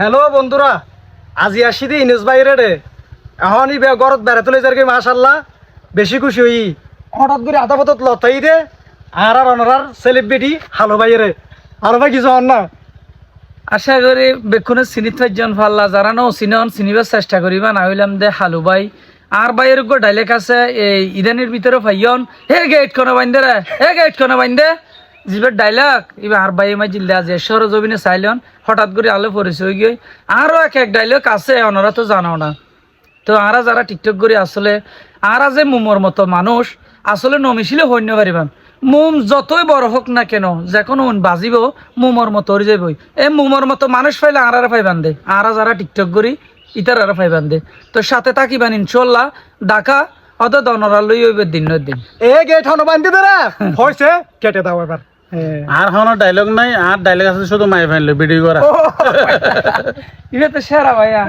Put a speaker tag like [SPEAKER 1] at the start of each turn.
[SPEAKER 1] Hello বন্ধুরা, আজি আসি দি ইনেস বাইরে রে। এখন ই গরত বেড়াতে লই যার মাশাল্লাহ বেশি খুশি হই। হঠাৎ করে আধা পথত লতাই দে আর আর অনারার সেলিব্রিটি হালো বাইরে। হালো ভাই কিছু হন না।
[SPEAKER 2] আশা করি বেক্ষণে চিনিত পাইজন ফাল্লা যারা ন চিনন চিনিবার চেষ্টা করিবা না হইলাম দে হালু ভাই আর ভাইয়ের উপর ডাইলেক আছে এই ইদানির ভিতরে ভাইয়ন হে গেট কোনো বাইন্দে রে হে গেট কোনো বাইন্দে জিবের ডাইলগ এবার আর ভাই মাই জিল্লা যে সরজবিনে চাইলেন হঠাৎ করে আলো পরিচয় হয়ে গিয়ে আরও এক ডাইলগ আছে ওনারা তো জানাও না। তো আরা যারা টিকটক করে আসলে আরা যে মোমর মতো মানুষ আসলে নমিছিলে হইন্য পারিবান মোম যতই বড় হোক না কেন যে কোনো বাজিব মোমর মতো হয়ে যাবই এই মোমর মতো মানুষ পাইলে আরা পাইবান দে আরা যারা টিকটক করি ইতার আরা পাইবান দে। তো সাথে থাকিবান ইনশাল্লাহ ডাকা অত দনরা লই হইবে দিন
[SPEAKER 1] এ গেট হন বান্ধি দে রে হইছে কেটে দাও এবার।
[SPEAKER 3] আর কোনো ডায়লগ নাই, আর ডায়লগ আছে শুধু মাই ফাইল ভিডিও করা।
[SPEAKER 2] এটা তো সেরা ভাইয়া।